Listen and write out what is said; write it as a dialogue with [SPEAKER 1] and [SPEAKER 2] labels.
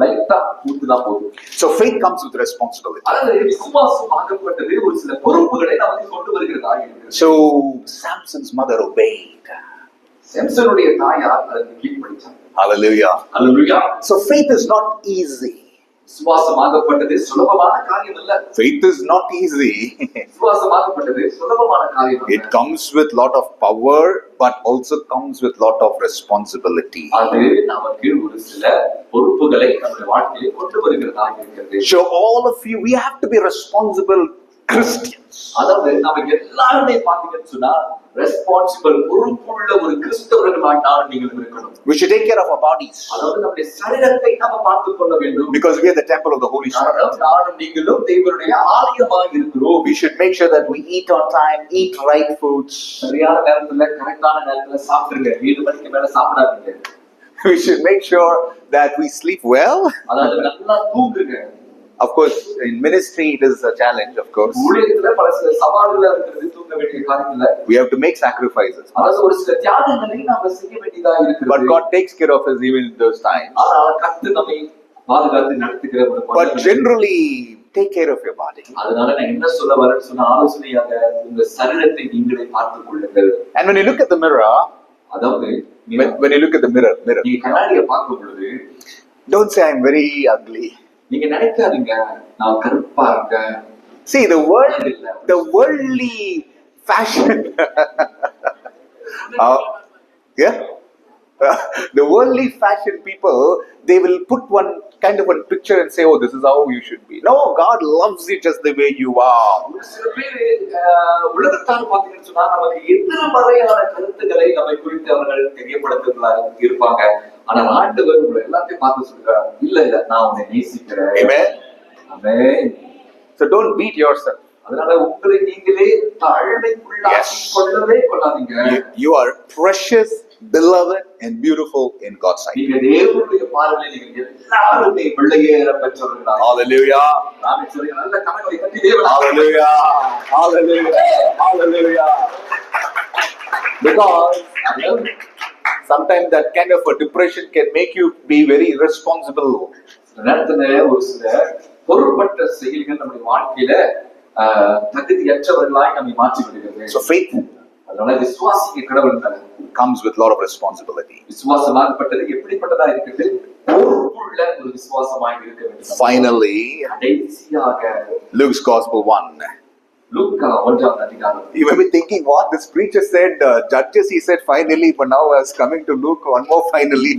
[SPEAKER 1] லைட்டா ஊத்துனா போதும்.
[SPEAKER 2] So faith comes with responsibility.
[SPEAKER 1] அதாவது விசுவாசமாகப்பட்டது ஒரு சில பொறுப்புகளை நமக்கு கொண்டு வருகிறதாக இருக்கிறது.
[SPEAKER 2] So Samson's mother obeyed.
[SPEAKER 1] சாம்சனுடைய தாயார் அதற்கு கீழ்ப்படிச்சார்.
[SPEAKER 2] Hallelujah.
[SPEAKER 1] Hallelujah.
[SPEAKER 2] So faith is not easy.
[SPEAKER 1] விசுவாசமாகப்பட்டது சுலபமான காரியம் அல்ல.
[SPEAKER 2] Faith is not easy.
[SPEAKER 1] விசுவாசமாகப்பட்டது சுலபமான காரியம் அல்ல.
[SPEAKER 2] It comes with lot of power but also comes with lot of responsibility.
[SPEAKER 1] அது நமக்கு ஒரு சில பொறுப்புகளை நம்முடைய வாழ்க்கையில் கொண்டு வருகிறதாக இருக்கிறது.
[SPEAKER 2] So all of you, we have to be responsible Christians.
[SPEAKER 1] அதாவது நாம எல்லாருமே பாத்தீங்கன்னு சொன்னா ரெஸ்பான்சிபிள் பொறுப்புள்ள ஒரு கிறிஸ்தவர்களாக நீங்கள் இருக்கணும்.
[SPEAKER 2] We should take care of our bodies.
[SPEAKER 1] அதாவது நம்முடைய சரீரத்தை நாம பார்த்துக் கொள்ள வேண்டும்.
[SPEAKER 2] Because we are the temple of the Holy Spirit.
[SPEAKER 1] நானும் நீங்களும் தேவனுடைய ஆலயமாக இருக்கிறோம்.
[SPEAKER 2] We should make sure that we eat on time, eat right foods.
[SPEAKER 1] சரியான நேரத்துல கரெக்டான நேரத்துல சாப்பிடுங்க. 7 மணிக்கு மேல சாப்பிடாதீங்க.
[SPEAKER 2] We should make sure that we sleep well.
[SPEAKER 1] அதாவது நல்லா தூங்குங்க.
[SPEAKER 2] Of course, in ministry it is a challenge, of course.
[SPEAKER 1] ஊழியத்துல பல சில சவால்கள் இருக்கிறது தூங்க வேண்டிய காரியத்துல.
[SPEAKER 2] We have to make sacrifices.
[SPEAKER 1] அதாவது ஒரு சில தியாகங்களை நாம செய்ய வேண்டியதா இருக்கிறது.
[SPEAKER 2] But God takes care of us even in those times.
[SPEAKER 1] ஆனால் கர்த்தர் நம்மை பாதுகாத்து நடத்துகிற ஒரு
[SPEAKER 2] But generally, take care of your body.
[SPEAKER 1] அதனால நான் என்ன சொல்ல வரேன்னு சொன்ன ஆலோசனையாக உங்க சரீரத்தை நீங்களே பார்த்துக் கொள்ளுங்கள்.
[SPEAKER 2] And when you look at the mirror,
[SPEAKER 1] அதாவது
[SPEAKER 2] when you look at the mirror,
[SPEAKER 1] நீங்க கண்ணாடியை பார்க்கும் பொழுது
[SPEAKER 2] don't say I'm very ugly.
[SPEAKER 1] நீங்க நினைக்காதீங்க நான் கருப்பா இருக்கேன்.
[SPEAKER 2] See, the worldly fashion. Yeah. The worldly fashion people, they will put one kind of a picture and say, oh, this is how you should be. No, God loves you just the way you are.
[SPEAKER 1] சில பேர் உலகத்தால் பாத்தீங்கன்னு சொன்னா நமக்கு எதிர்மறையான கருத்துக்களை நம்மை குறித்து அவர்கள் தெரியப்படுத்துவதாக இருப்பாங்க. ஆனா ஆண்டவர் உங்களை எல்லாத்தையும் பார்த்து சொல்றாரு, இல்ல நான் உன்னை நேசிக்கிறேன்.
[SPEAKER 2] Amen.
[SPEAKER 1] Amen.
[SPEAKER 2] So don't beat yourself.
[SPEAKER 1] அதனால உங்களை நீங்களே தாழ்மைக்குள்ளாக்கி கொள்ளவே கொள்ளாதீங்க.
[SPEAKER 2] You are precious, beloved and beautiful in God's sight.
[SPEAKER 1] நீங்க தேவனுடைய பார்வையில் நீங்க எல்லாருமே வெள்ளையேற பெற்றவர்களா.
[SPEAKER 2] Hallelujah.
[SPEAKER 1] ஆமென் சொல்லுங்க. நல்ல கரங்களை தட்டி தேவனை.
[SPEAKER 2] Hallelujah. Hallelujah. Hallelujah. Because sometimes that kind of a depression can make you be very irresponsible.
[SPEAKER 1] நேரத்துல ஒரு சில பொறுப்பற்ற செயல்கள் நம்முடைய வாழ்க்கையில தகுதியற்றவர்களாய் நம்மை மாற்றி விடுகிறது.
[SPEAKER 2] So faith
[SPEAKER 1] அதனால விசுவாசிக்க கடவுள்
[SPEAKER 2] comes with a lot of responsibility.
[SPEAKER 1] விசுவாசமாகப்பட்டது எப்படிப்பட்டதா இருக்குது? பொறுப்புள்ள ஒரு விசுவாசமாய் இருக்க வேண்டும்.
[SPEAKER 2] Finally,
[SPEAKER 1] கடைசியாக
[SPEAKER 2] Luke's Gospel 1.
[SPEAKER 1] லூக்கா 1ஆம் அதிகாரம்.
[SPEAKER 2] You may be thinking what this preacher said, Judges he said finally, but now is coming to Luke one more finally.